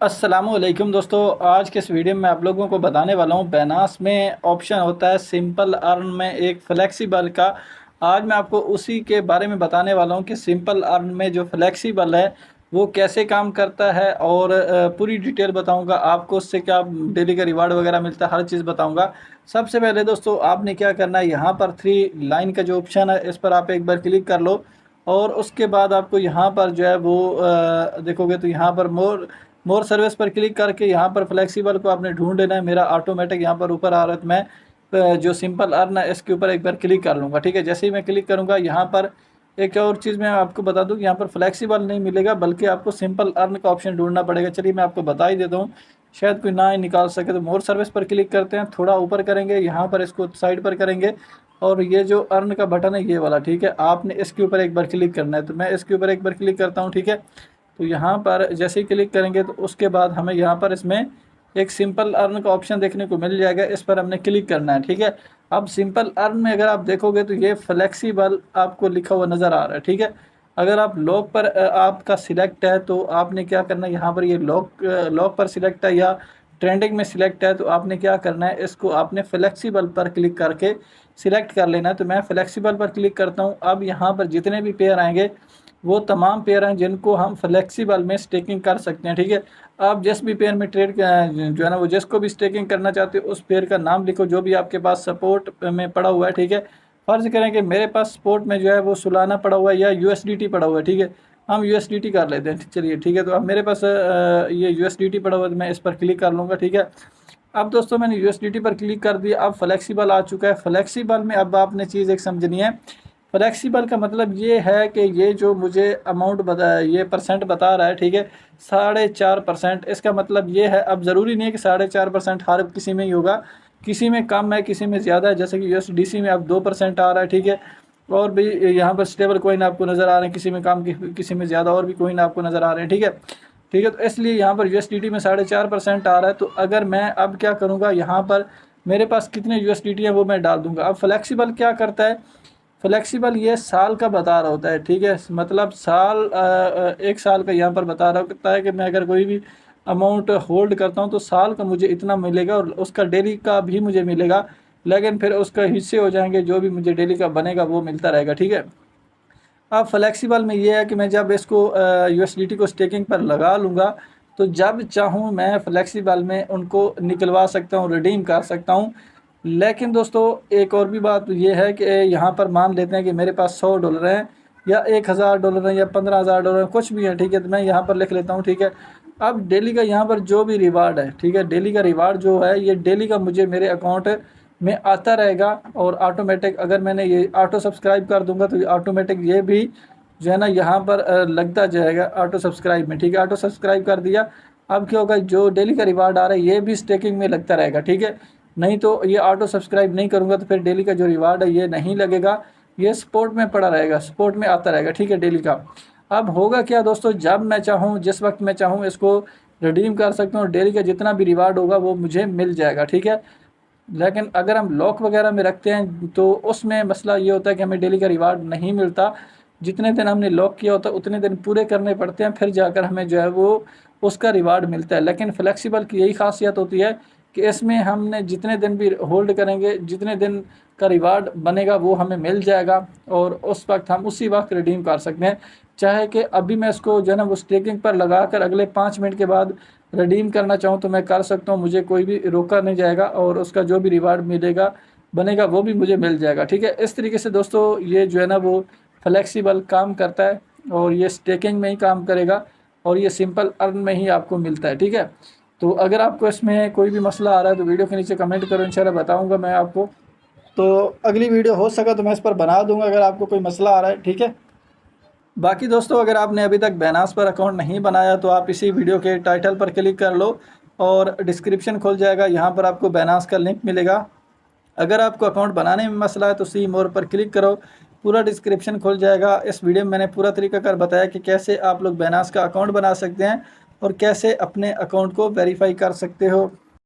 अस्सलामुअलैकुम दोस्तों, आज के इस वीडियो में आप लोगों को बताने वाला हूँ बैनास में ऑप्शन होता है सिंपल अर्न में एक फ्लेक्सिबल का। आज मैं आपको उसी के बारे में बताने वाला हूँ कि सिंपल अर्न में जो फ्लेक्सिबल है वो कैसे काम करता है और पूरी डिटेल बताऊँगा आपको, उससे क्या डेली का रिवार्ड वगैरह मिलता है, हर चीज़ बताऊँगा। सबसे पहले दोस्तों आपने क्या करना है, यहाँ पर थ्री लाइन का जो ऑप्शन है इस पर आप एक बार क्लिक कर लो और उसके बाद आपको यहाँ पर जो है वो देखोगे तो यहाँ पर मोर सर्विस पर क्लिक करके यहाँ पर फ्लेक्सिबल को आपने ढूंढ लेना है। मेरा ऑटोमेटिक यहाँ पर ऊपर आ रहा है, तो मैं जो सिंपल अर्न है इसके ऊपर एक बार क्लिक कर लूँगा। ठीक है, जैसे ही मैं क्लिक करूँगा यहाँ पर एक और चीज़ मैं आपको बता दूँ कि यहाँ पर फ्लेक्सिबल नहीं मिलेगा बल्कि आपको सिंपल अर्न का ऑप्शन ढूंढना पड़ेगा। चलिए मैं आपको बता ही देता हूँ, शायद कोई ना ही निकाल सके। तो मोर सर्विस पर क्लिक करते हैं, थोड़ा ऊपर करेंगे, यहाँ पर इसको साइड पर करेंगे और ये जो अर्न का बटन है ये वाला, ठीक है, आपने इसके ऊपर एक बार क्लिक करना है। तो मैं इसके ऊपर एक बार क्लिक करता हूँ। ठीक है, तो यहाँ पर जैसे ही क्लिक करेंगे तो उसके बाद हमें यहाँ पर इसमें एक सिंपल अर्न का ऑप्शन देखने को मिल जाएगा, इस पर हमने क्लिक करना है। ठीक है, अब सिंपल अर्न में अगर आप देखोगे तो ये फ्लेक्सिबल आपको लिखा हुआ नज़र आ रहा है। ठीक है, अगर आप लॉक पर आपका सिलेक्ट है तो आपने क्या करना है, यहाँ पर ये लॉक पर सिलेक्ट है या ट्रेंडिंग में सिलेक्ट है तो आपने क्या करना है, इसको आपने फ्लेक्सिबल पर क्लिक करके सिलेक्ट कर लेना है। तो मैं फ्लेक्सिबल पर क्लिक करता हूँ। अब यहाँ पर जितने भी पेयर आएंगे वो तमाम पेयर हैं जिनको हम फ्लेक्सिबल में स्टेकिंग कर सकते हैं। ठीक है, आप जिस भी पेयर में ट्रेड जो है ना वो जिसको भी स्टेकिंग करना चाहते हो उस पेयर का नाम लिखो जो भी आपके पास सपोर्ट में पड़ा हुआ है। ठीक है, फ़र्ज़ करें कि मेरे पास सपोर्ट में जो है वो सुलाना पड़ा हुआ है या यूएसडीटी पड़ा हुआ है। ठीक है, हम यूएसडीटी कर लेते हैं। चलिए ठीक है, तो अब मेरे पास ये यूएसडीटी पड़ा हुआ है तो मैं इस पर क्लिक कर लूँगा। ठीक है, अब दोस्तों मैंने यूएसडीटी पर क्लिक कर दिया, अब फ्लेक्सिबल आ चुका है। फ्लेक्सिबल में अब आपने चीज़ एक समझनी है, फ्लेक्सिबल का मतलब ये है कि ये जो मुझे अमाउंट बता, ये परसेंट बता रहा है, ठीक है, 4.5%। इसका मतलब ये है, अब ज़रूरी नहीं है कि 4.5% हर किसी में ही होगा, किसी में कम है किसी में ज़्यादा है। जैसे कि यूएसडीसी में अब 2% आ रहा है। ठीक है, और भी यहाँ पर स्टेबल कोइन आपको नज़र आ रहे हैं, किसी में कम किसी में ज़्यादा, और भी कोइन आपको नज़र आ रहे हैं। ठीक है, ठीक है, तो इसलिए यहाँ पर यूएसडीटी में 4.5% आ रहा है। तो अगर मैं अब क्या करूँगा, यहाँ पर मेरे पास कितने यूएसडीटी है वो मैं डाल दूँगा। अब फ्लेक्सिबल क्या करता है, फ्लेक्सिबल ये साल का बता रहा होता है। ठीक है, मतलब साल एक साल का यहाँ पर बता रहा होता है कि मैं अगर कोई भी अमाउंट होल्ड करता हूँ तो साल का मुझे इतना मिलेगा और उसका डेली का भी मुझे मिलेगा, लेकिन फिर उसका हिस्से हो जाएंगे, जो भी मुझे डेली का बनेगा वो मिलता रहेगा। ठीक है, अब फ्लेक्सिबल में ये है कि मैं जब इसको यूएसडीटी को स्टेकिंग पर लगा लूँगा तो जब चाहूँ मैं फ्लेक्सिबल में उनको निकलवा सकता हूँ, रिडीम कर सकता हूँ। लेकिन दोस्तों एक और भी बात ये है कि यहाँ पर मान लेते हैं कि मेरे पास $100 हैं या $1000 हैं या $15,000 हैं, कुछ भी है। ठीक है, तो मैं यहाँ पर लिख लेता हूँ। ठीक है, अब डेली का यहाँ पर जो भी रिवार्ड है, ठीक है, डेली का रिवार्ड जो है ये डेली का मुझे मेरे अकाउंट में आता रहेगा और ऑटोमेटिक अगर मैंने ये ऑटो सब्सक्राइब कर दूंगा तो ये ऑटोमेटिक ये भी जो है ना यहाँ पर लगता जाएगा ऑटो सब्सक्राइब में। ठीक है, ऑटो सब्सक्राइब कर दिया। अब क्या होगा, जो डेली का रिवार्ड आ रहा है ये भी स्टेकिंग में लगता रहेगा। ठीक है, नहीं तो ये ऑटो सब्सक्राइब नहीं करूँगा तो फिर डेली का जो रिवार्ड है ये नहीं लगेगा, ये सपोर्ट में पड़ा रहेगा, सपोर्ट में आता रहेगा। ठीक है, डेली का। अब होगा क्या दोस्तों, जब मैं चाहूँ जिस वक्त मैं चाहूँ इसको रिडीम कर सकता हूँ, डेली का जितना भी रिवार्ड होगा वो मुझे मिल जाएगा। ठीक है, लेकिन अगर हम लॉक वगैरह में रखते हैं तो उसमें मसला ये होता है कि हमें डेली का रिवार्ड नहीं मिलता। जितने दिन हमने लॉक किया होता है उतने दिन पूरे करने पड़ते हैं, फिर जाकर हमें जो है वो उसका रिवार्ड मिलता है। लेकिन फ्लेक्सिबल की यही खासियत होती है कि इसमें हमने जितने दिन भी होल्ड करेंगे, जितने दिन का रिवार्ड बनेगा वो हमें मिल जाएगा और उस वक्त हम उसी वक्त रिडीम कर सकते हैं। चाहे कि अभी मैं इसको जो है ना वो स्टेकिंग पर लगा कर अगले 5 मिनट के बाद रिडीम करना चाहूँ तो मैं कर सकता हूँ, मुझे कोई भी रोका नहीं जाएगा और उसका जो भी रिवार्ड मिलेगा बनेगा वो भी मुझे मिल जाएगा। ठीक है, इस तरीके से दोस्तों ये जो है ना वो फ्लेक्सिबल काम करता है और ये स्टेकिंग में ही काम करेगा और ये सिंपल अर्न में ही आपको मिलता है। ठीक है, तो अगर आपको इसमें कोई भी मसला आ रहा है तो वीडियो के नीचे कमेंट करो, इंशाल्लाह बताऊँगा मैं आपको। तो अगली वीडियो हो सका तो मैं इस पर बना दूँगा अगर आपको कोई मसला आ रहा है। ठीक है, बाकी दोस्तों अगर आपने अभी तक बैनास पर अकाउंट नहीं बनाया तो आप इसी वीडियो के टाइटल पर क्लिक कर लो और डिस्क्रिप्शन खुल जाएगा, यहाँ पर आपको बैनास का लिंक मिलेगा। अगर आपको अकाउंट बनाने में मसला है तो सी मोर पर क्लिक करो, पूरा डिस्क्रिप्शन खुल जाएगा। इस वीडियो में मैंने पूरा तरीकाकार बताया कि कैसे आप लोग बैनास का अकाउंट बना सकते हैं और कैसे अपने अकाउंट को वेरीफाई कर सकते हो।